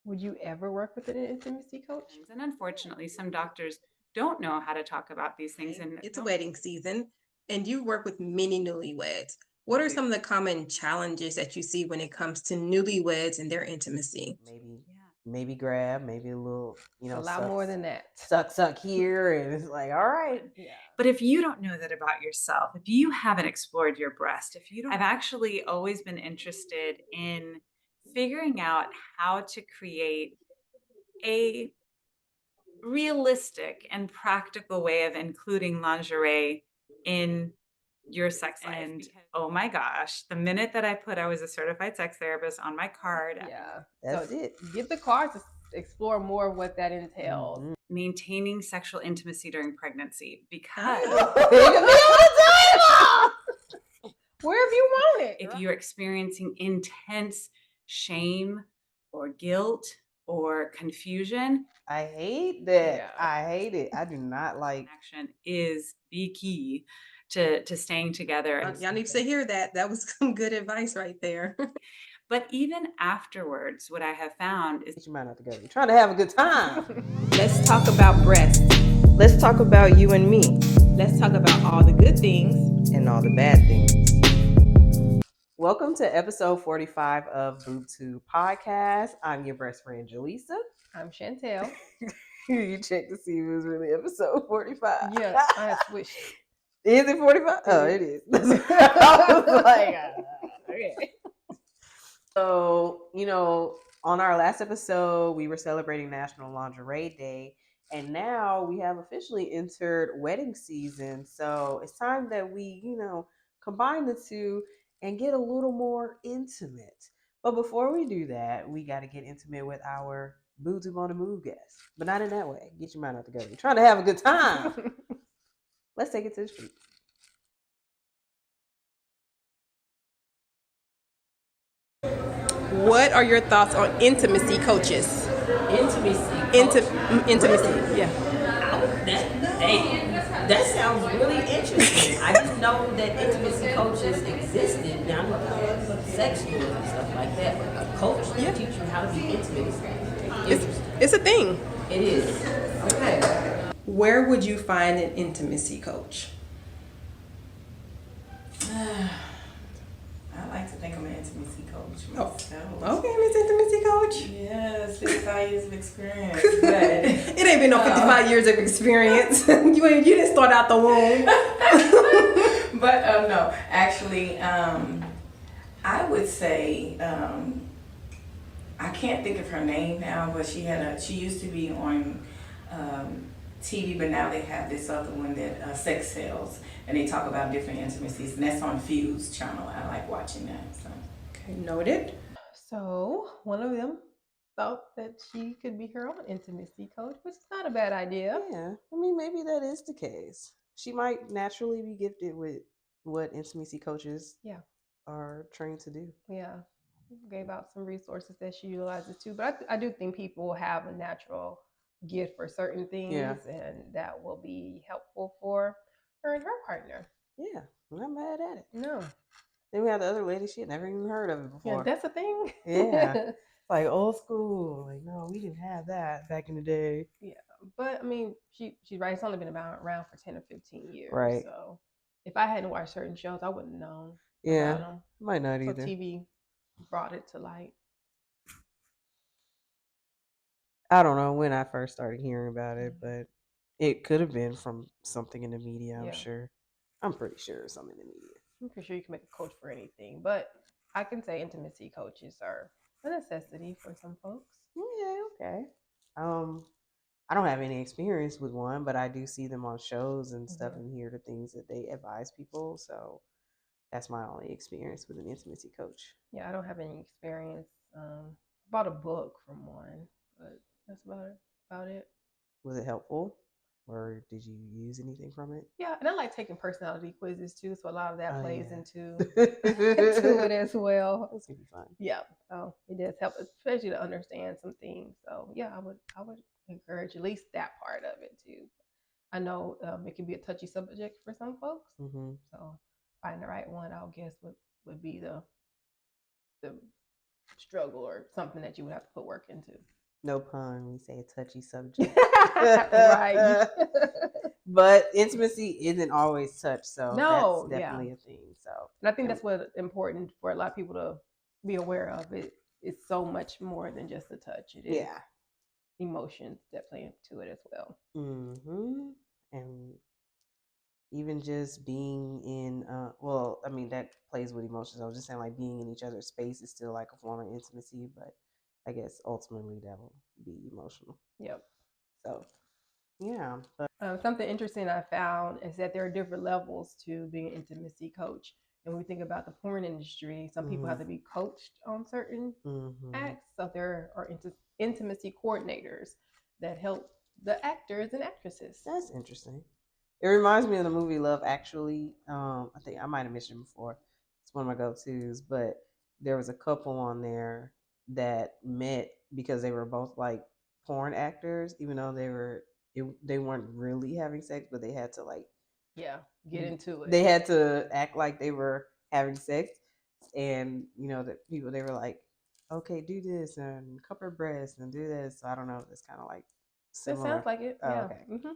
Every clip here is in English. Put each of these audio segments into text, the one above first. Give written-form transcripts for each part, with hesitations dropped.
Would you ever work with an intimacy coach? And unfortunately, some doctors don't know how to talk about these things and It's a wedding season, and you work with many newlyweds. What are some of the common challenges that you see when it comes to newlyweds and their intimacy? Maybe grab, maybe a little, It's a lot more than that. suck here, and it's like, all right. Yeah. But if you don't know that about yourself, if you haven't explored your breast, if you don't, I've actually always been interested in figuring out how to create a realistic and practical way of including lingerie in your sex life. And oh my gosh, the minute that I was a certified sex therapist on my card, Yeah. That's So it. get the card to explore more of what that entails. Mhm. maintaining sexual intimacy during pregnancy, because It can be on the table. Wherever you want it. if you're experiencing intense shame or guilt or confusion, I hate that. Yeah. I hate it. I do not like. action is the key to staying together. Y'all need to hear that. That was some good advice right there. But even afterwards, what I have found is Get your mind out together. You're trying to have a good time. Let's talk about breasts. Let's talk about you and me. Let's talk about all the good things And all the bad things. Welcome to episode 45 of BoobTube Podcast. I'm your best friend, Jaleesa. I'm Chantel. You checked to see if it was really episode 45. Yeah, I switched. Is it 45? Oh, it is. I was like, okay. So, on our last episode, we were celebrating National Lingerie Day, and now we have officially entered wedding season. So it's time that we, combine the two and get a little more intimate. But before we do that, we got to get intimate with our BoobTube on the Move guest. But not in that way. Get your mind out together. You're trying to have a good time. Let's take it to the streets. What are your thoughts on intimacy coaches? Intimacy, yeah. That sounds really interesting. I didn't know that intimacy coaches existed. Now I know sex schools and stuff like that. But a coach to teach you how to be intimate is interesting. It's a thing. It is. Okay. Where would you find an intimacy coach? I like to think I'm an intimacy coach myself. Okay, Miss Intimacy Coach. Yes, 55 years of experience. But It ain't been no 55 years of experience. You didn't start out the womb. no, actually, I would say I can't think of her name now, but she used to be on TV, but now they have this other one that Sex Sales, and they talk about different intimacies, and that's on Fuse channel. I like watching that. So. Okay, noted. So one of them thought that she could be her own intimacy coach, which is not a bad idea. Yeah, I mean, maybe that is the case. She might naturally be gifted with what intimacy coaches are trained to do. Yeah, gave out some resources that she utilizes too. But I do think people have a natural gift for certain things, and that will be helpful for her and her partner. Yeah, I'm not mad at it. No. Then we have the other lady, she had never even heard of it before. Yeah, that's a thing. Yeah. Like old school. Like, no, we didn't have that back in the day. Yeah. But I mean, she's right. It's only been around for 10 or 15 years. Right. So if I hadn't watched certain shows, I wouldn't have known. Yeah. About them. Might not So either. TV brought it to light. I don't know when I first started hearing about it, but it could have been from something in the media, I'm sure. I'm pretty sure it's something in the media. I'm pretty sure you can make a coach for anything, but I can say intimacy coaches are a necessity for some folks. Yeah, okay. I don't have any experience with one, but I do see them on shows and stuff and hear the things that they advise people. So that's my only experience with an intimacy coach. Yeah, I don't have any experience. Bought a book from one, but that's about it. Was it helpful? Or did you use anything from it? Yeah, and I like taking personality quizzes too, so a lot of that plays into it as well. That's gonna be fun. Yeah, so it does help, especially to understand some things. So yeah, I would encourage at least that part of it too. I know it can be a touchy subject for some folks, so finding the right one, I'll guess would be the struggle or something that you would have to put work into. No pun. We say a touchy subject. Right. But intimacy isn't always touch, so No, that's yeah. definitely a thing. So And I think that's what important for a lot of people to be aware of. It's so much more than just a touch. It is yeah. emotions that play into it as well. Mm-hmm. And even just being in, well, I mean, that plays with emotions. I was just saying, like, being in each other's space is still like a form of intimacy, but I guess ultimately that will be emotional. Yep. So, yeah. But Something interesting I found is that there are different levels to being an intimacy coach. And when we think about the porn industry, some people have to be coached on certain acts. So there are intimacy coordinators that help the actors and actresses. That's interesting. It reminds me of the movie Love Actually. I think I might have mentioned it before. It's one of my go-tos, but there was a couple on there that met because they were both like porn actors, even though they weren't really having sex, but they had to like get into it. They had to act like they were having sex, and that people they were like, okay, do this and cup her breast and do this. So I don't know. It's kind of like similar. It sounds like it. Oh, yeah. okay. Mm-hmm.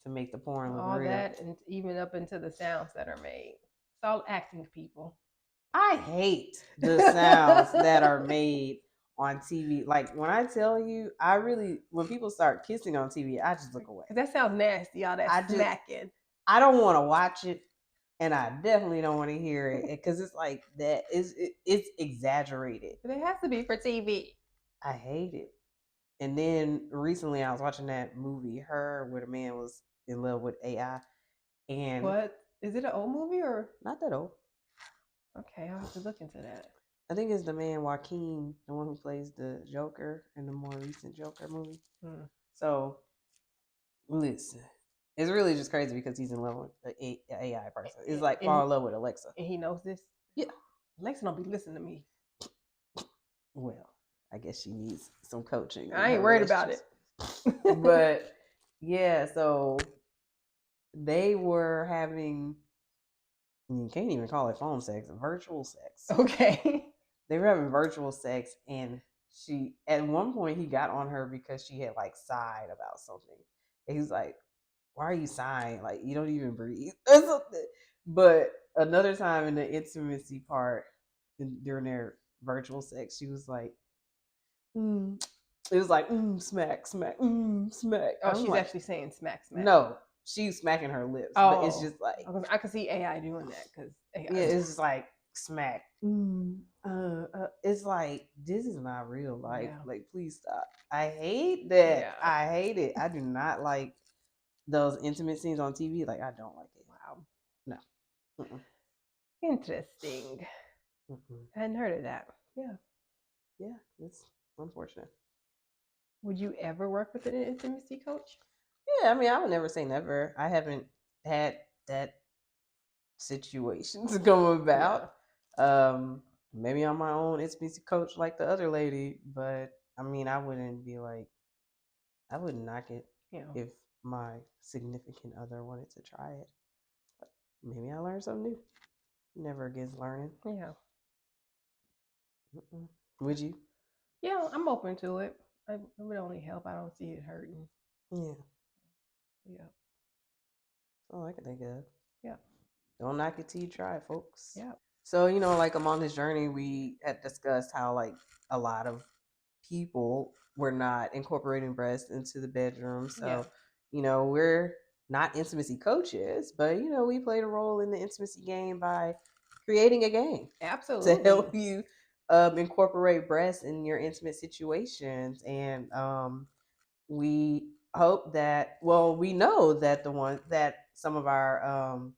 To make the porn look all real. that, and even up into the sounds that are made. It's all acting, people. I hate the sounds that are made on TV. Like when I tell you, when people start kissing on TV, I just look away. That sounds nasty. All that smacking. I don't want to watch it, and I definitely don't want to hear it because it's like that. It's exaggerated. But it has to be for TV. I hate it. And then recently, I was watching that movie, Her, where the man was in love with AI. And what is it? An old movie or not that old? Okay, I'll have to look into that. I think it's the man Joaquin, the one who plays the Joker in the more recent Joker movie. So, listen, it's really just crazy because he's in love with an AI person. It's like fall in love with Alexa. And he knows this? Yeah. Alexa don't be listening to me. Well, I guess she needs some coaching. I ain't worried about it. But, yeah, so they were having, you can't even call it phone sex, virtual sex. Okay. They were having virtual sex, and at one point he got on her because she had like sighed about something. And he's like, why are you sighing? Like, you don't even breathe or something. But another time in the intimacy part during their virtual sex, she was like, it was like, smack, smack, smack. Oh, she's like, actually saying smack, smack. No, she's smacking her lips. Oh, but it's just like, I can see AI doing that because it's just like smack. It's like, this is not real life. Yeah. Like, please stop. I hate that. Yeah. I hate it. I do not like those intimate scenes on TV. Like, I don't like it. Wow. No. Interesting. I hadn't heard of that. Yeah. Yeah, it's unfortunate. Would you ever work with an intimacy coach? Yeah, I mean, I would never say never. I haven't had that situation to come about. Yeah. Maybe I'm my own intimacy coach like the other lady, but I mean, I wouldn't knock it if my significant other wanted to try it. But maybe I learned something new. Never against learning. Yeah. Would you? Yeah, I'm open to it. It would only help. I don't see it hurting. Yeah. Yeah. That's all I can think of. Yeah. Don't knock it till you try it, folks. Yeah. So, like along this journey, we had discussed how like a lot of people were not incorporating breast into the bedroom. So, we're not intimacy coaches, but we played a role in the intimacy game by creating a game. Absolutely. To help you incorporate breast in your intimate situations. And we hope that, we know that some of our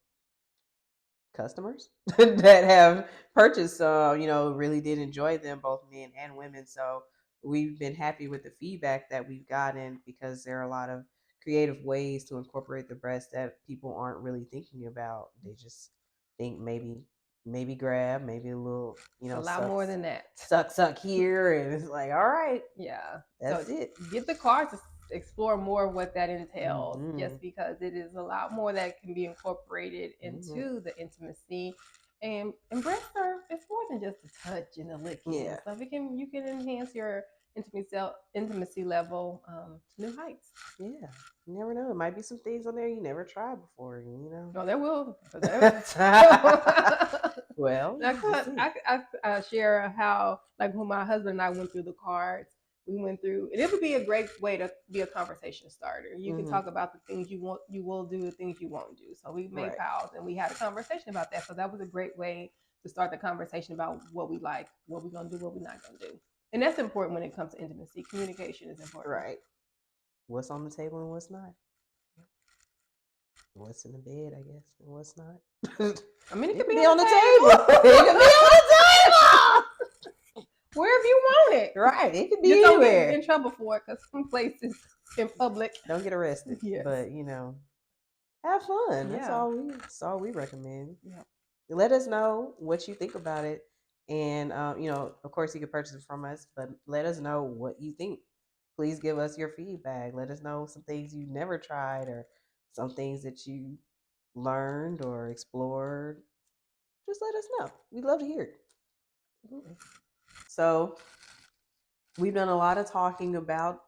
customers that have purchased really did enjoy them, both men and women. So we've been happy with the feedback that we've gotten because there are a lot of creative ways to incorporate the breast that people aren't really thinking about. They just think maybe grab, maybe a little, a lot more than that. Suck here, and it's like, all right, yeah, that's it. Get the cards to explore more of what that entails, just because it is a lot more that can be incorporated into the intimacy. And breasts it's more than just a touch and a licking and stuff. You can enhance your intimacy level to new heights. Yeah, you never know. It might be some things on there you never tried before. You know. No, there will. Well, I share how, like, when my husband and I went through the cards, we went through, and it would be a great way to be a conversation starter. You can talk about the things you will do, the things you won't do. So we made vows and we had a conversation about that. So that was a great way to start the conversation about what we like, what we're gonna do, what we're not gonna do. And that's important when it comes to intimacy. Communication is important. right. What's on the table and what's not. What's in the bed, I guess, and what's not. I mean, it could be be on the table. It could be on the table. Wherever you want it. Right. It could be Just don't anywhere. get in trouble for it, because some places in public. Don't get arrested. Yes. But have fun. That's all we recommend. Yeah. Let us know what you think about it. And of course you can purchase it from us, but let us know what you think. Please give us your feedback. Let us know some things you never tried or some things that you learned or explored. Just let us know. We'd love to hear it. Absolutely. So we've done a lot of talking about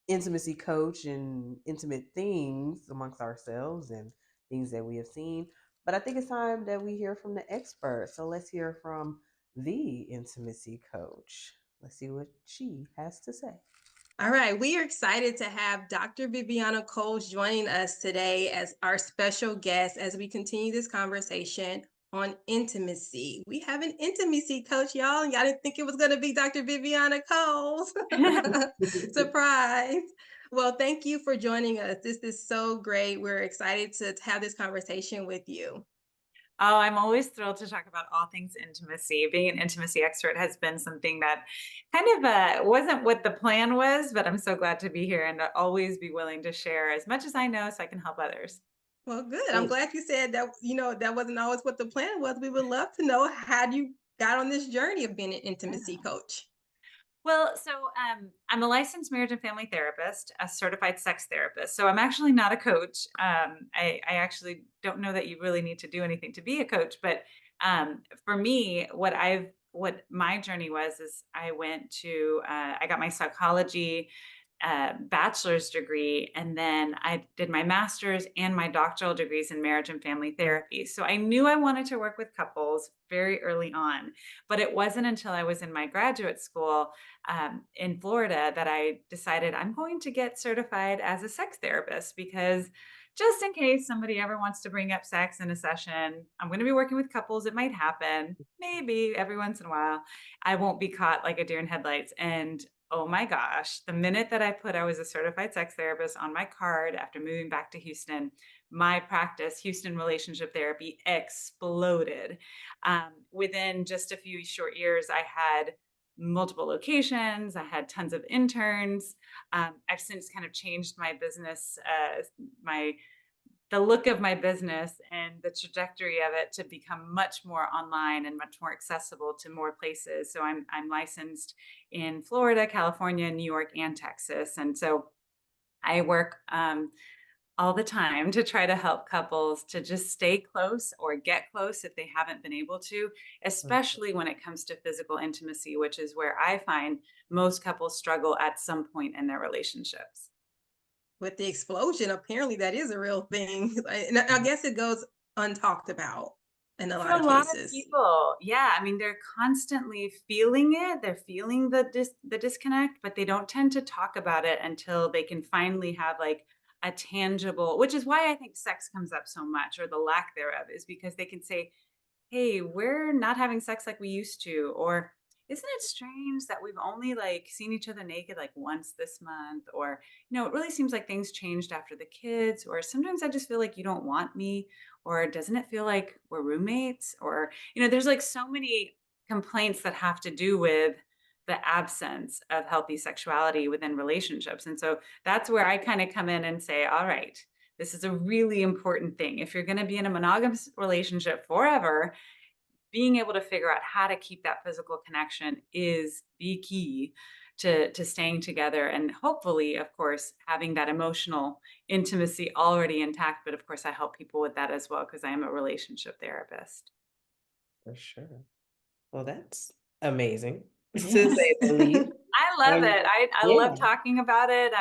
intimacy coach and intimate things amongst ourselves and things that we have seen. But I think it's time that we hear from the expert. So let's hear from the intimacy coach. Let's see what she has to say. All right, we are excited to have Dr. Viviana Coles joining us today as our special guest as we continue this conversation on intimacy. We have an intimacy coach, y'all. Y'all didn't think it was going to be Dr. Viviana Coles. Surprise. Well, thank you for joining us. This is so great. We're excited to have this conversation with you. Oh, I'm always thrilled to talk about all things intimacy. Being an intimacy expert has been something that kind of wasn't what the plan was, but I'm so glad to be here and to always be willing to share as much as I know so I can help others. Well, good. I'm glad you said that, that wasn't always what the plan was. We would love to know how you got on this journey of being an intimacy coach. Well, so I'm a licensed marriage and family therapist, a certified sex therapist. So I'm actually not a coach. I actually don't know that you really need to do anything to be a coach. But for me, what my journey was is I went to I got my psychology bachelor's degree, and then I did my master's and my doctoral degrees in marriage and family therapy. So I knew I wanted to work with couples very early on, but it wasn't until I was in my graduate school in Florida that I decided I'm going to get certified as a sex therapist, because just in case somebody ever wants to bring up sex in a session, I'm going to be working with couples. It might happen, maybe every once in a while. I won't be caught like a deer in headlights. And oh my gosh, the minute that I put I was a certified sex therapist on my card after moving back to Houston, my practice, Houston Relationship Therapy, exploded. Within just a few short years, I had multiple locations. I had tons of interns. I've since kind of changed my business, the look of my business and the trajectory of it to become much more online and much more accessible to more places. So I'm licensed in Florida, California, New York, and Texas. And so I work all the time to try to help couples to just stay close or get close if they haven't been able to, especially when it comes to physical intimacy, which is where I find most couples struggle at some point in their relationships. With the explosion, apparently that is a real thing. And I guess it goes untalked about in a lot of cases. People, yeah, I mean, they're constantly feeling it. They're feeling the disconnect, but they don't tend to talk about it until they can finally have like a tangible, which is why I think sex comes up so much, or the lack thereof, is because they can say, hey, we're not having sex like we used to, or isn't it strange that we've only like seen each other naked like once this month, or it really seems like things changed after the kids, or sometimes I just feel like you don't want me, or doesn't it feel like we're roommates, or there's like so many complaints that have to do with the absence of healthy sexuality within relationships. And so that's where I kind of come in and say, all right, this is a really important thing. If you're going to be in a monogamous relationship forever, being able to figure out how to keep that physical connection is the key to staying together, and hopefully, of course, having that emotional intimacy already intact. But of course, I help people with that as well, because I am a relationship therapist. For sure. Well, that's amazing, to say the least. I love And it. I yeah. love talking about it.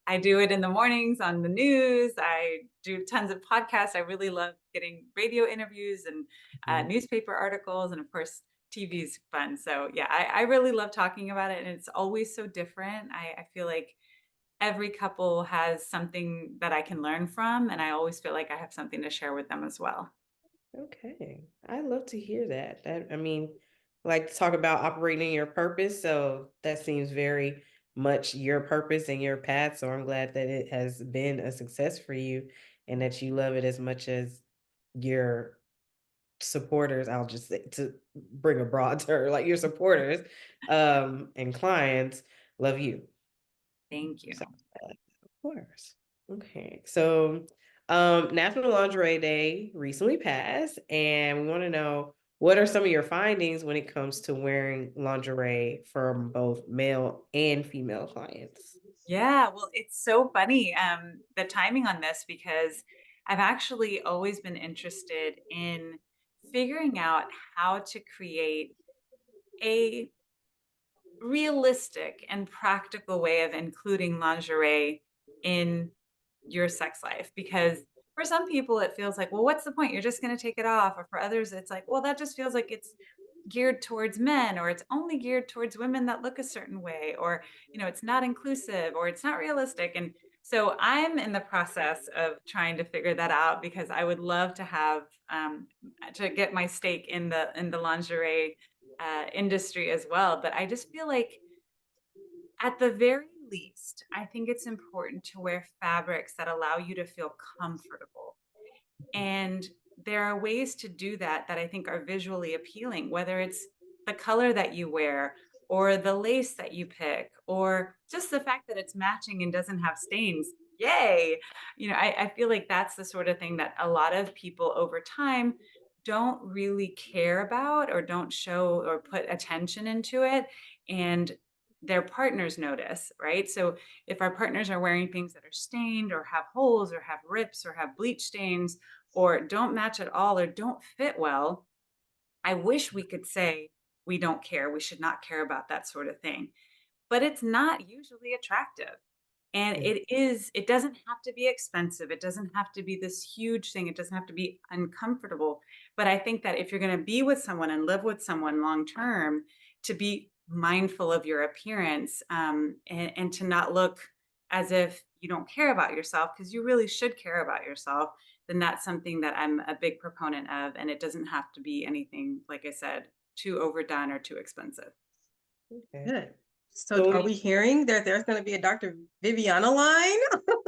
I do it in the mornings on the news. I do tons of podcasts. I really love getting radio interviews and newspaper articles, and of course, TV is fun. So yeah, I really love talking about it, and it's always so different. I feel like every couple has something that I can learn from, and I always feel like I have something to share with them as well. Okay. I love to hear that. I mean, like to talk about operating your purpose. So that seems very much your purpose and your path. So I'm glad that it has been a success for you and that you love it as much as your supporters. I'll just say, to bring a broad term, like your supporters and clients love you. Thank you. So, of course. Okay. So, National Lingerie Day recently passed, and we want to know what are some of your findings when it comes to wearing lingerie from both male and female clients? Yeah, well, it's so funny, the timing on this, because I've actually always been interested in figuring out how to create a realistic and practical way of including lingerie in your sex life. Because for some people, it feels like, well, what's the point? You're just going to take it off. Or for others, it's like, well, that just feels like it's geared towards men, or it's only geared towards women that look a certain way, or it's not inclusive, or it's not realistic. And so I'm in the process of trying to figure that out, because I would love to have to get my stake in the lingerie industry as well. But I just feel like, at the very least, I think it's important to wear fabrics that allow you to feel comfortable. And there are ways to do that that I think are visually appealing, whether it's the color that you wear, or the lace that you pick, or just the fact that it's matching and doesn't have stains. Yay. I feel like that's the sort of thing that a lot of people over time don't really care about, or don't show or put attention into it. And their partners notice, right? So if our partners are wearing things that are stained, or have holes, or have rips, or have bleach stains, or don't match at all, or don't fit well, I wish we could say we don't care. We should not care about that sort of thing. But it's not usually attractive. And it doesn't have to be expensive. It doesn't have to be this huge thing. It doesn't have to be uncomfortable. But I think that if you're going to be with someone and live with someone long term, to be mindful of your appearance, and to not look as if you don't care about yourself, because you really should care about yourself, then that's something that I'm a big proponent of. And it doesn't have to be anything, like I said, too overdone or too expensive. Okay. Good. So So are we hearing that there's going to be a Dr. Viviana line?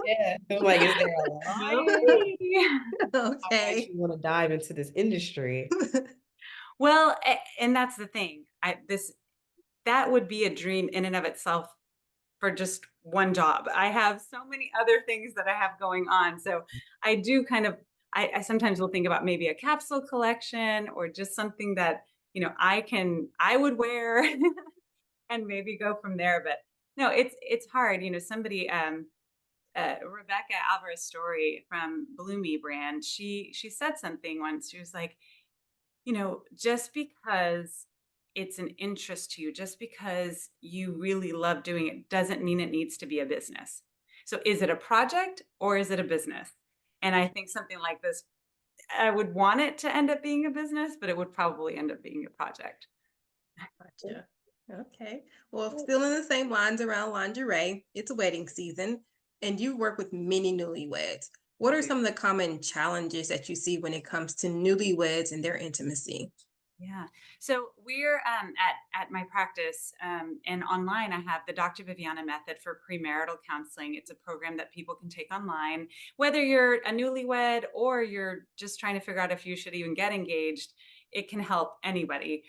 yeah, I'm like, is there a line? Maybe. I Okay. actually want to dive into this industry. Well, and that's the thing. That would be a dream in and of itself for just one job. I have so many other things that I have going on. So I do I sometimes will think about maybe a capsule collection, or just something that, I would wear and maybe go from there. But no, it's hard. Somebody, Rebecca Alvarez Story from Bloomy brand, she said something once. She was like, just because it's an interest to you, just because you really love doing it, doesn't mean it needs to be a business. So is it a project, or is it a business? And I think something like this, I would want it to end up being a business, but it would probably end up being a project. Gotcha. Okay. Well, still in the same lines around lingerie, it's a wedding season, and you work with many newlyweds. What are some of the common challenges that you see when it comes to newlyweds and their intimacy? Yeah. So we're at my practice, and online, I have the Dr. Viviana Method for Premarital Counseling. It's a program that people can take online, whether you're a newlywed or you're just trying to figure out if you should even get engaged. It can help anybody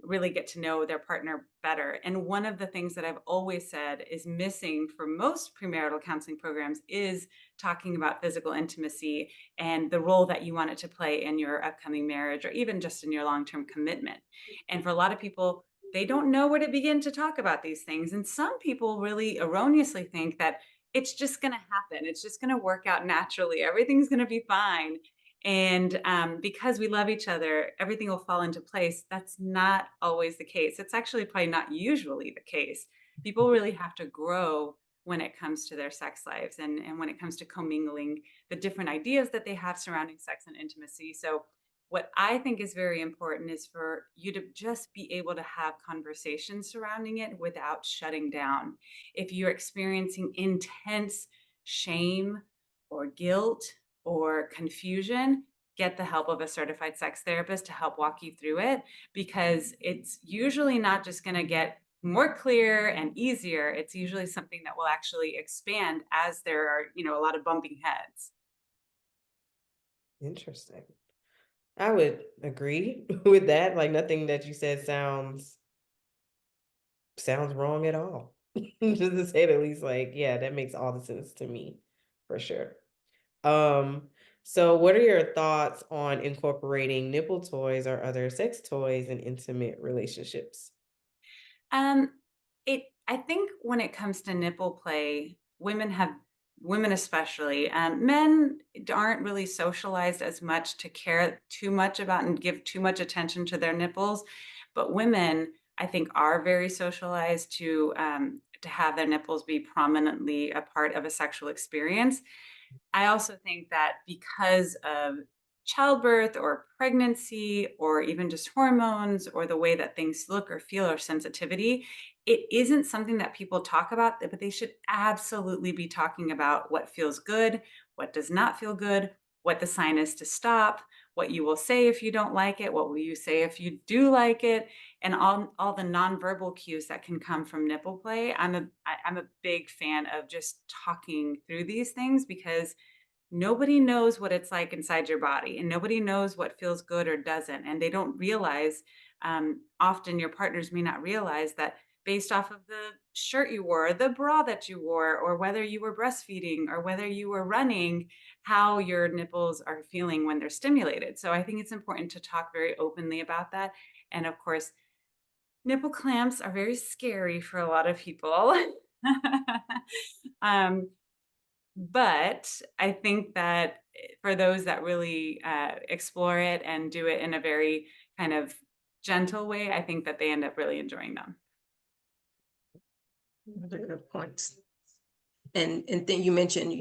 really get to know their partner better. And one of the things that I've always said is missing for most premarital counseling programs is talking about physical intimacy and the role that you want it to play in your upcoming marriage, or even just in your long-term commitment. And for a lot of people, they don't know where to begin to talk about these things. And some people really erroneously think that it's just going to happen. It's just going to work out naturally. Everything's going to be fine. And because we love each other, everything will fall into place. That's not always the case. It's actually probably not usually the case. people really have to grow when it comes to their sex lives and when it comes to commingling the different ideas that they have surrounding sex and intimacy. So what I think is very important is for you to just be able to have conversations surrounding it without shutting down. If you're experiencing intense shame or guilt or confusion, get the help of a certified sex therapist to help walk you through it, because it's usually not just going to get more clear and easier. It's usually something that will actually expand as there are, a lot of bumping heads. Interesting. I would agree with that. Like nothing that you said sounds wrong at all. Just to say the least, like, yeah, that makes all the sense to me for sure. So what are your thoughts on incorporating nipple toys or other sex toys in intimate relationships? Um, I think when it comes to nipple play, women especially, men aren't really socialized as much to care too much about and give too much attention to their nipples, but women, I think, are very socialized to have their nipples be prominently a part of a sexual experience. I also think that because of childbirth or pregnancy or even just hormones or the way that things look or feel or sensitivity, it isn't something that people talk about, but they should absolutely be talking about what feels good, what does not feel good, what the sign is to stop, what you will say if you don't like it, what will you say if you do like it, and all the nonverbal cues that can come from nipple play. I'm a big fan of just talking through these things, because nobody knows what it's like inside your body, and nobody knows what feels good or doesn't. And they don't realize, often your partners may not realize that based off of the shirt you wore, the bra that you wore, or whether you were breastfeeding or whether you were running, how your nipples are feeling when they're stimulated. So I think it's important to talk very openly about that. And of course, nipple clamps are very scary for a lot of people. um, but I think that for those that really explore it and do it in a very kind of gentle way, I think that they end up really enjoying them. Those are good points. And then you mentioned,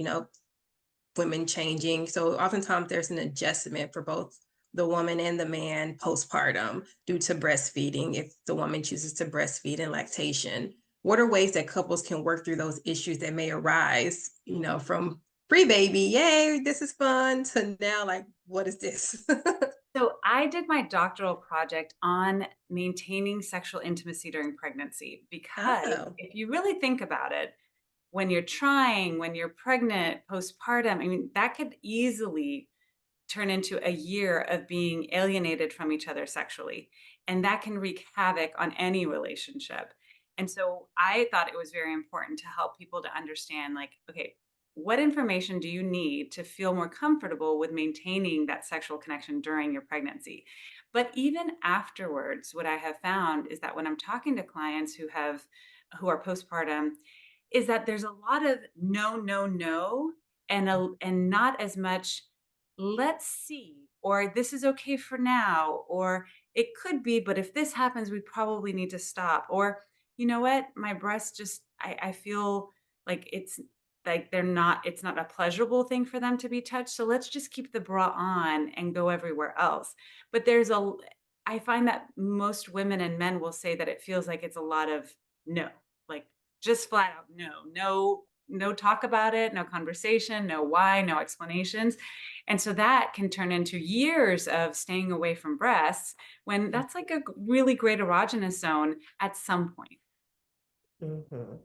women changing. So oftentimes there's an adjustment for both the woman and the man postpartum due to breastfeeding, if the woman chooses to breastfeed and lactation. What are ways that couples can work through those issues that may arise, from pre-baby, yay, this is fun, to now, like, what is this? So I did my doctoral project on maintaining sexual intimacy during pregnancy, because Oh. if you really think about it, when you're trying, when you're pregnant, postpartum, I mean, that could easily turn into a year of being alienated from each other sexually. And that can wreak havoc on any relationship. And so I thought it was very important to help people to understand, like, okay, what information do you need to feel more comfortable with maintaining that sexual connection during your pregnancy? But even afterwards, what I have found is that when I'm talking to clients who are postpartum, is that there's a lot of no, no, no, and not as much let's see, or this is okay for now, or it could be, but if this happens, we probably need to stop. Or, you know what, my breasts just, I feel like it's not a pleasurable thing for them to be touched. So let's just keep the bra on and go everywhere else. But I find that most women and men will say that it feels like it's a lot of no, like just flat out no, no talk about it, no conversation, no why, no explanations. And so that can turn into years of staying away from breasts, when that's like a really great erogenous zone at some point. Mm-hmm.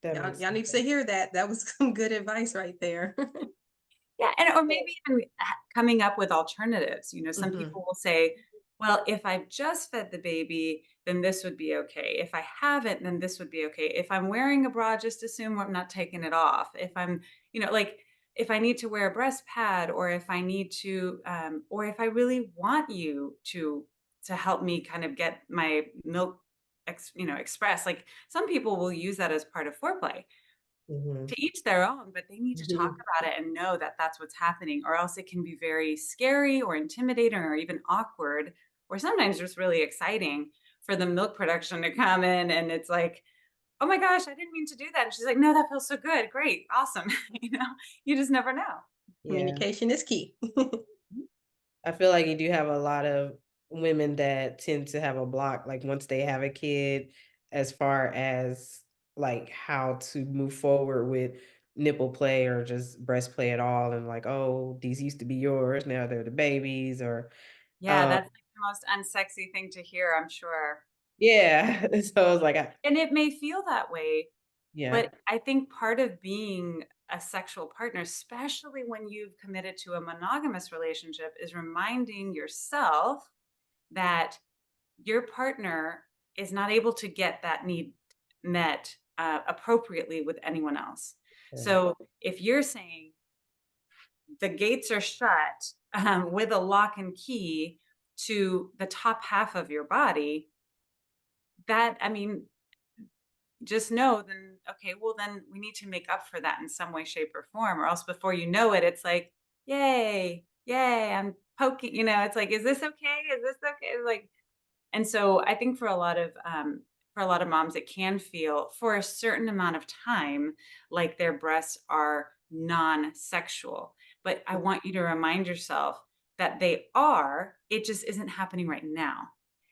That Y'all, makes y'all need sense. to hear that. That was some good advice right there. Yeah, and or maybe even coming up with alternatives. Some Mhm. people will say, well, if I've just fed the baby, then this would be okay. If I haven't, then this would be okay. If I'm wearing a bra, just assume I'm not taking it off. If I'm, like if I need to wear a breast pad, or if I need to, or if I really want you to help me kind of get my milk, express. Like some people will use that as part of foreplay. Mm-hmm. To each their own, but they need to talk about it and know that that's what's happening, or else it can be very scary or intimidating or even awkward, or sometimes just really exciting for the milk production to come in. And it's like, oh my gosh, I didn't mean to do that. And she's like, no, that feels so good. Great. Awesome. You just never know. Yeah. Communication is key. I feel like you do have a lot of women that tend to have a block, like once they have a kid, as far as like how to move forward with nipple play or just breast play at all. And like, oh, these used to be yours, now they're the babies, or Yeah, um, that's like the most unsexy thing to hear, I'm sure. yeah. So it's like, And it may feel that way, yeah, but I think part of being a sexual partner, especially when you've committed to a monogamous relationship, is reminding yourself that your partner is not able to get that need met appropriately with anyone else. yeah. So if you're saying the gates are shut with a lock and key to the top half of your body, that, I mean, just know then, okay, well, then we need to make up for that in some way, shape, or form, or else before you know it, it's like, yay, yay, I'm poking, it's like, is this okay? Is this okay? Like, and so I think for a lot of moms, it can feel for a certain amount of time like their breasts are non-sexual. But I want you to remind yourself that they are, it just isn't happening right now.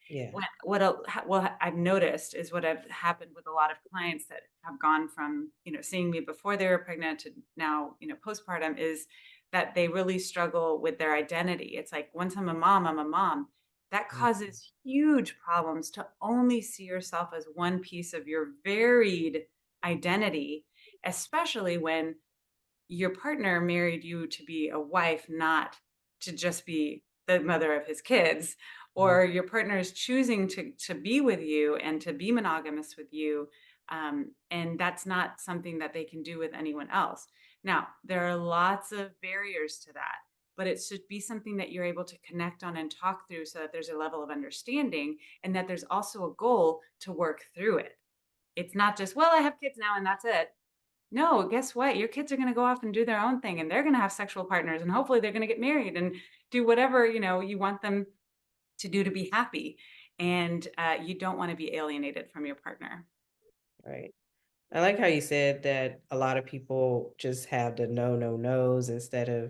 Yeah. What I've noticed is what I've happened with a lot of clients that have gone from, seeing me before they were pregnant to now, postpartum, is that they really struggle with their identity. It's like, once I'm a mom, I'm a mom. That causes huge problems to only see yourself as one piece of your varied identity, especially when your partner married you to be a wife, not to just be the mother of his kids, or your partner is choosing to be with you and to be monogamous with you. And that's not something that they can do with anyone else. Now, there are lots of barriers to that, but it should be something that you're able to connect on and talk through so that there's a level of understanding and that there's also a goal to work through it. It's not just, well, I have kids now and that's it. No, guess what? Your kids are going to go off and do their own thing, and they're going to have sexual partners, and hopefully they're going to get married and do whatever, you want them to do to be happy. And you don't want to be alienated from your partner. Right. I like how you said that a lot of people just have the no, no, no's instead of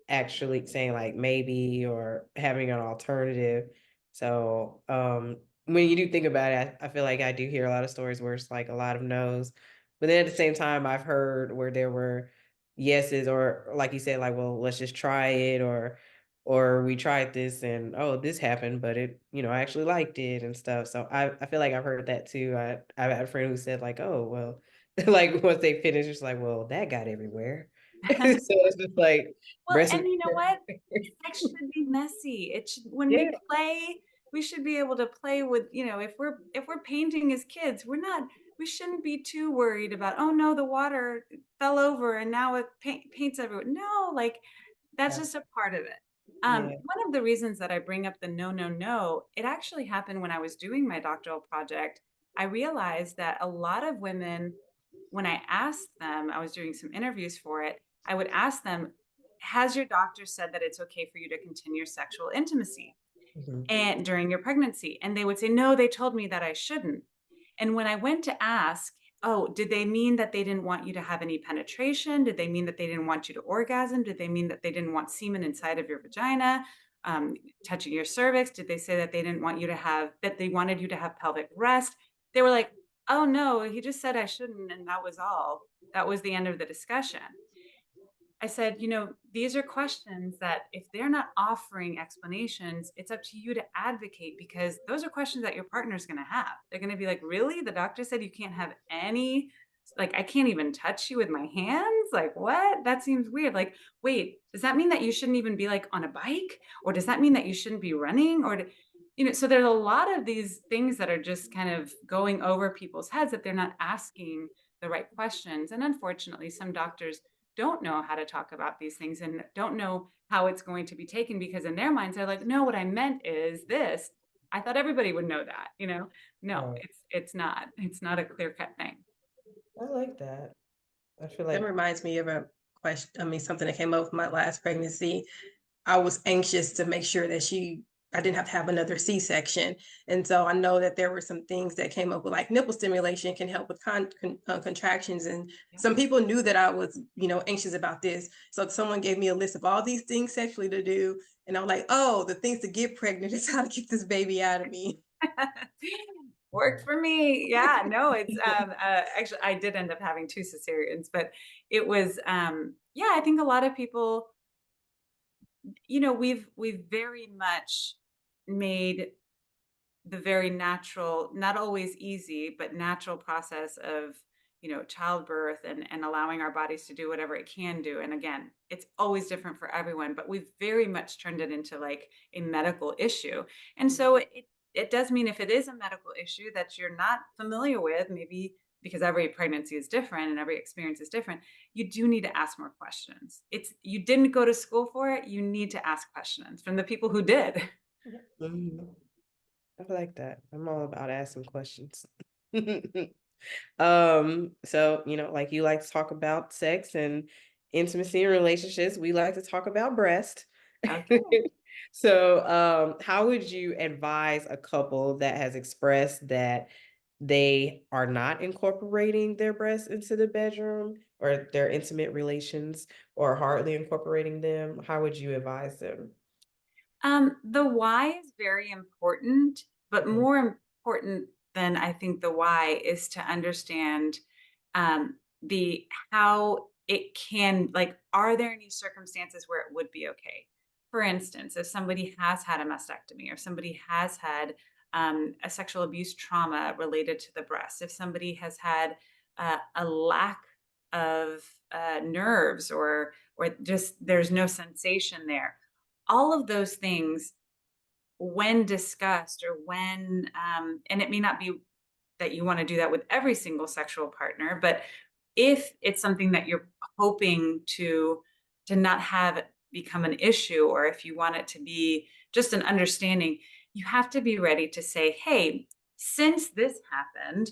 actually saying like maybe or having an alternative. So when you do think about it, I feel like I do hear a lot of stories where it's like a lot of no's. But then at the same time, I've heard where there were yeses, or like you said, like, well, let's just try it, or we tried this and oh, this happened, but it, I actually liked it and stuff. So I feel like I've heard that too. I had a friend who said like, oh, well, like once they finish, it's like, well, that got everywhere. So it's just like Well, breast. and you know what? Sex should be messy. It should, when Yeah. we play, we should be able to play with, if we're painting as kids, we shouldn't be too worried about, oh no, the water fell over and now it paints everywhere. No, like that's Yeah. just a part of it. Yeah. One of the reasons that I bring up the no, no, no, it actually happened when I was doing my doctoral project. I realized that a lot of women, when I asked them, I was doing some interviews for it, I would ask them, has your doctor said that it's okay for you to continue sexual intimacy Mhm. and during your pregnancy? And they would say, no, they told me that I shouldn't. And when I went to ask, oh, did they mean that they didn't want you to have any penetration? Did they mean that they didn't want you to orgasm? Did they mean that they didn't want semen inside of your vagina, touching your cervix? Did they say that they didn't want you to have, that they wanted you to have pelvic rest? They were like, oh no, he just said I shouldn't. And that was all. That was the end of the discussion. I said, these are questions that if they're not offering explanations, it's up to you to advocate, because those are questions that your partner's going to have. They're going to be like, really? The doctor said you can't have any, like, I can't even touch you with my hands? Like, what? That seems weird. Like, wait, does that mean that you shouldn't even be like on a bike? Or does that mean that you shouldn't be running? Or, so there's a lot of these things that are just kind of going over people's heads that they're not asking the right questions. And unfortunately, some doctors don't know how to talk about these things and don't know how it's going to be taken, because in their minds they're like, no, what I meant is this. I thought everybody would know that, no, Right. it's not a clear-cut thing. I like that. I feel That like reminds me of a question. I mean, something that came up with my last pregnancy. I was anxious to make sure that she I didn't have to have another C-section. And so I know that there were some things that came up with like nipple stimulation can help with contractions. And some people knew that I was, anxious about this. So someone gave me a list of all these things sexually to do. And I'm like, oh, the things to get pregnant is how to get this baby out of me. Worked for me. Yeah, no, it's actually I did end up having 2 cesareans, but it was yeah, I think a lot of people, we've very much made the very natural, not always easy, but natural process of, childbirth and allowing our bodies to do whatever it can do. And again, it's always different for everyone, but we've very much turned it into like a medical issue. And so it does mean if it is a medical issue that you're not familiar with, maybe because every pregnancy is different and every experience is different, you do need to ask more questions. You didn't go to school for it, you need to ask questions from the people who did. Mhm. I like that. I'm all about asking questions. So, like you like to talk about sex and intimacy and relationships, we like to talk about breast. Okay. So, how would you advise a couple that has expressed that they are not incorporating their breasts into the bedroom or their intimate relations or hardly incorporating them? How would you advise them? The why is very important, but Mm, more important than I think the why is to understand the how it can, like, are there any circumstances where it would be okay? For instance, if somebody has had a mastectomy or somebody has had a sexual abuse trauma related to the breast, if somebody has had a lack of nerves or just there's no sensation there, all of those things when discussed or when and it may not be that you want to do that with every single sexual partner, but if it's something that you're hoping to not have it become an issue, or if you want it to be just an understanding, you have to be ready to say, hey, since this happened,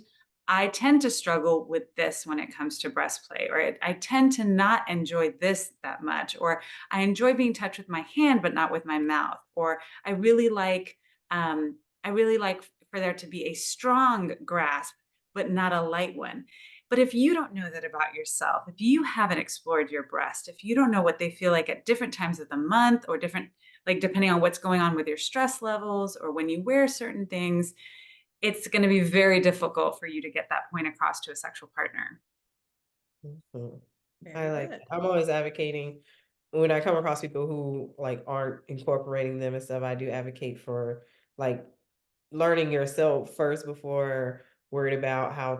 I tend to struggle with this when it comes to breast play, or I tend to not enjoy this that much, or I enjoy being touched with my hand but not with my mouth, or I really like for there to be a strong grasp but not a light one. But if you don't know that about yourself, if you haven't explored your breast, if you don't know what they feel like at different times of the month or different, like depending on what's going on with your stress levels or when you wear certain things, it's going to be very difficult for you to get that point across to a sexual partner. mhm. I Very like good. that. I'm always advocating when I come across people who like aren't incorporating them and stuff, I do advocate for like learning yourself first before worried about how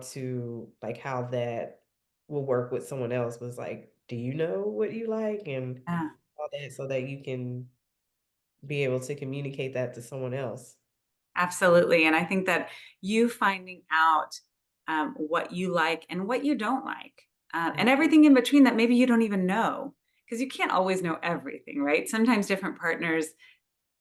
that will work with someone else. Was like, do you know what you like and Yeah, all that so that you can be able to communicate that to someone else. absolutely. And I think that you finding out what you like and what you don't like, and everything in between that maybe you don't even know, because you can't always know everything, right? Sometimes different partners,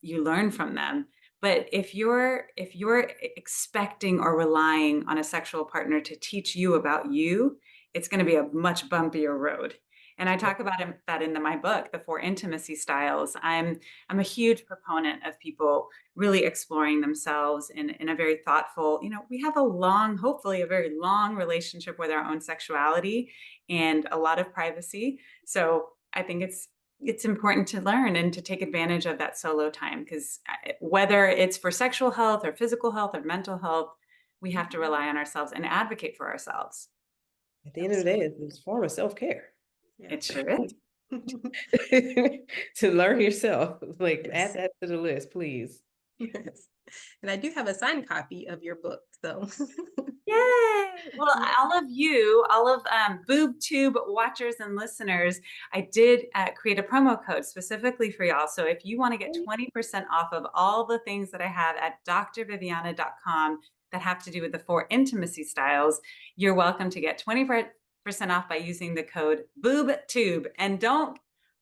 you learn from them. But if you're expecting or relying on a sexual partner to teach you about you, it's going to be a much bumpier road. And I talk about that in my book, The 4 Intimacy Styles. I'm a huge proponent of people really exploring themselves in a very thoughtful, we have hopefully a very long relationship with our own sexuality and a lot of privacy. So I think it's important to learn and to take advantage of that solo time, because whether it's for sexual health or physical health or mental health, we have to rely on ourselves and advocate for ourselves. At the end of the day, it's a form of self-care. It Yes. sure is. To learn yourself. Like Yes. add that to the list, please. Yes. And I do have a signed copy of your book, so Yay! Well, yeah. all of Boob Tube watchers and listeners, I did create a promo code specifically for y'all. So if you want to get 20% off of all the things that I have at drviviana.com that have to do with the 4 intimacy styles, you're welcome to get 20% off by using the code BoobTube. And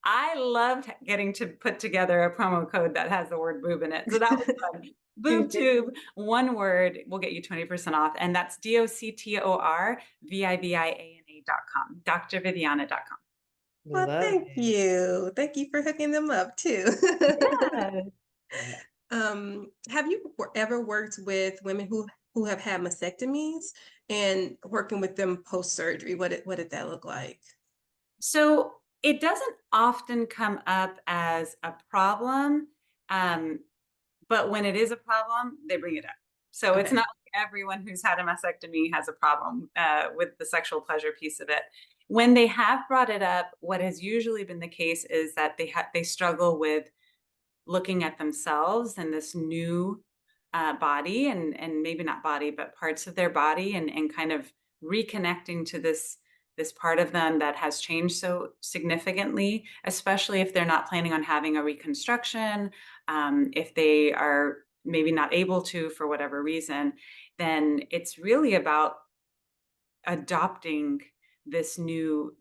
I loved getting to put together a promo code that has the word boob in it. So that was fun. BoobTube, one word, will get you 20% off. And that's DoctorViviana.com, drviviana.com. Well, Love thank it. you. Thank you for hooking them up too. Yeah. Have you ever worked with women who have had mastectomies and working with them post surgery? What did that look like? So it doesn't often come up as a problem, um, but when it is a problem, they bring it up. So it's Okay. not like everyone who's had a mastectomy has a problem with the sexual pleasure piece of it. When they have brought it up, what has usually been the case is that they struggle with looking at themselves and this new body, and maybe not body, but parts of their body, and kind of reconnecting to this part of them that has changed so significantly, especially if they're not planning on having a reconstruction, if they are maybe not able to for whatever reason, then it's really about adopting this new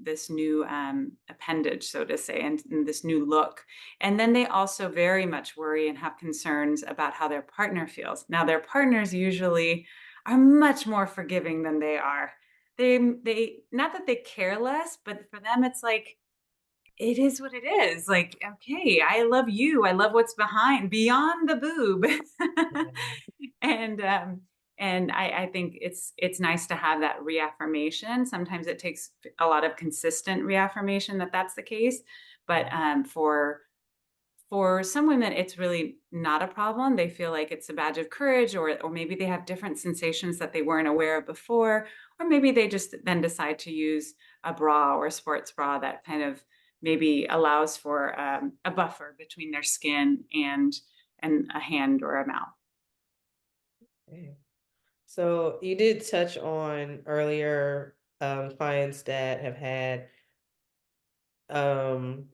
appendage, so to say, and this new look. And then they also very much worry and have concerns about how their partner feels. Now their partners usually are much more forgiving than they are. They not that they care less, but for them it's like, it is what it is. Like, okay, I love you. I love what's behind, beyond the boob. and I think it's nice to have that reaffirmation. Sometimes it takes a lot of consistent reaffirmation that that's the case, but for some women, it's really not a problem. They feel like it's a badge of courage, or maybe they have different sensations that they weren't aware of before, or maybe they just then decide to use a bra or a sports bra that kind of maybe allows for a buffer between their skin and a hand or a mouth. Okay. So you did touch on earlier clients that have had um,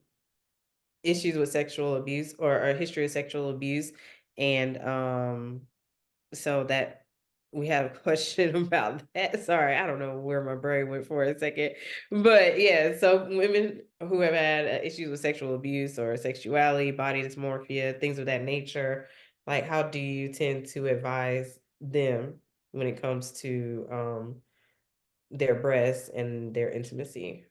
issues with sexual abuse or a history of sexual abuse, and so that we had a question about that. Sorry, I don't know where my brain went for a second, but yeah. So women who have had issues with sexual abuse or sexuality, body dysmorphia, things of that nature, like how do you tend to advise them when it comes to their breasts and their intimacy?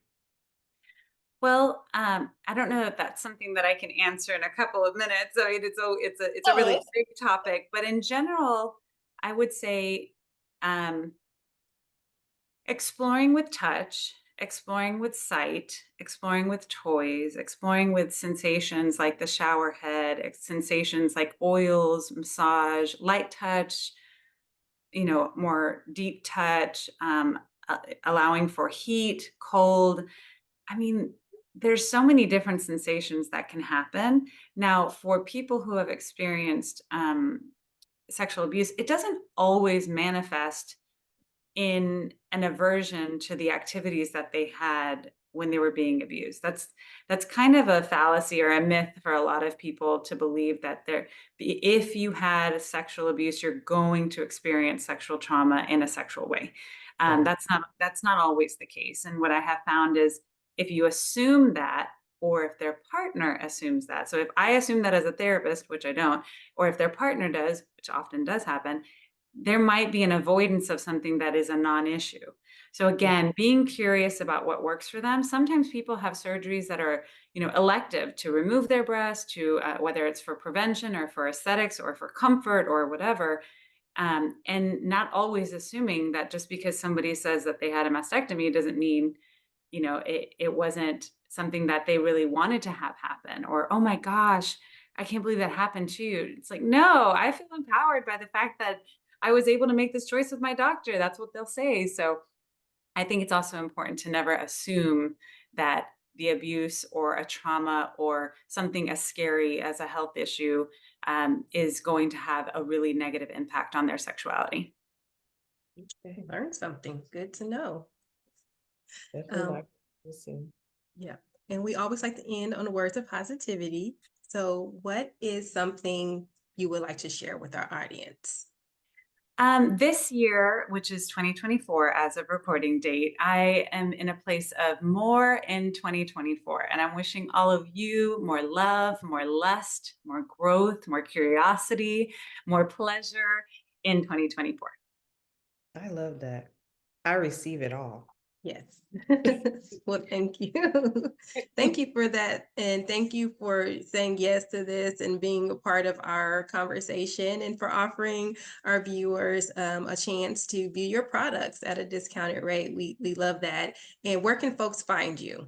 Well, I don't know if that's something that I can answer in a couple of minutes. I mean, it's a really big topic, but in general, I would say um, exploring with touch, exploring with sight, exploring with toys, exploring with sensations like the shower head, sensations like oils, massage, light touch, more deep touch, allowing for heat, cold. I mean, there's so many different sensations that can happen. Now, for people who have experienced sexual abuse, it doesn't always manifest in an aversion to the activities that they had when they were being abused. That's kind of a fallacy or a myth for a lot of people to believe that if you had sexual abuse, you're going to experience sexual trauma in a sexual way. Right. That's not always the case. And what I have found is, if you assume that, or if their partner assumes that. So if I assume that as a therapist, which I don't, or if their partner does, which often does happen, there might be an avoidance of something that is a non-issue. So again, being curious about what works for them. Sometimes people have surgeries that are, elective to remove their breast, to whether it's for prevention or for aesthetics or for comfort or whatever. And not always assuming that just because somebody says that they had a mastectomy doesn't mean, it wasn't something that they really wanted to have happen. Or, oh my gosh, I can't believe that happened to you. It's like, no, I feel empowered by the fact that I was able to make this choice with my doctor. That's what they'll say. So I think it's also important to never assume that the abuse or a trauma or something as scary as a health issue is going to have a really negative impact on their sexuality. Okay, learn something. Good to know. Definitely Um, like listen. yeah. And we always like to end on the words of positivity. So what is something you would like to share with our audience? This year, which is 2024 as of recording date, I am in a place of more in 2024. And I'm wishing all of you more love, more lust, more growth, more curiosity, more pleasure in 2024. I love that. I receive it all. Yes. Well, thank you. Thank you for that. And thank you for saying yes to this and being a part of our conversation and for offering our viewers a chance to view your products at a discounted rate. We love that. And where can folks find you?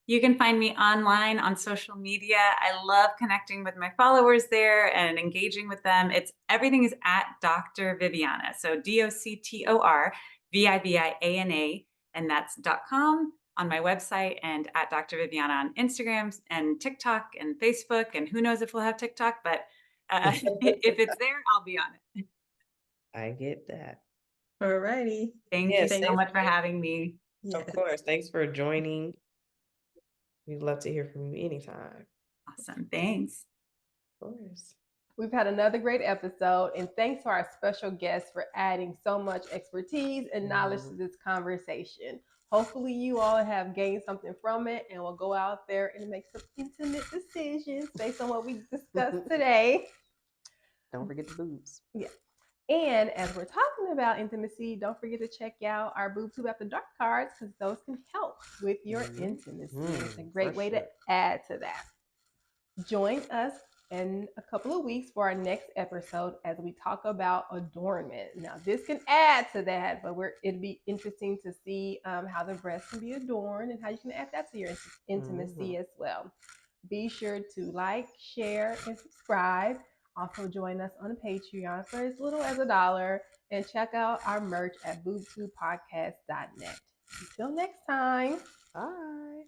You can find me online on social media. I love connecting with my followers there and engaging with them. Everything is at Dr. Viviana. So DoctorViviana, and that's .com on my website, and at Dr. Viviana on Instagram and TikTok and Facebook. And who knows if we'll have TikTok, but if it's there, I'll be on it. I get that. All righty. Thank Yes, you so thanks. much for having me. Of course. Thanks for joining. We'd love to hear from you anytime. Awesome. Thanks. Of course. We've had another great episode, and thanks to our special guest for adding so much expertise and knowledge to this conversation. Hopefully you all have gained something from it and will go out there and make some intimate decisions based on what we discussed today. Don't forget the boobs. Yeah. And as we're talking about intimacy, don't forget to check out our BoobTube After Dark cards, because those can help with your intimacy. It's a great way to add to that. Join us in a couple of weeks for our next episode as we talk about adornment. Now, this can add to that, but it'd be interesting to see how the breast can be adorned and how you can add that to your intimacy as well. Be sure to like, share, and subscribe. Also join us on Patreon for as little as $1, and check out our merch at boobtubepodcast.net. Until next time. Bye.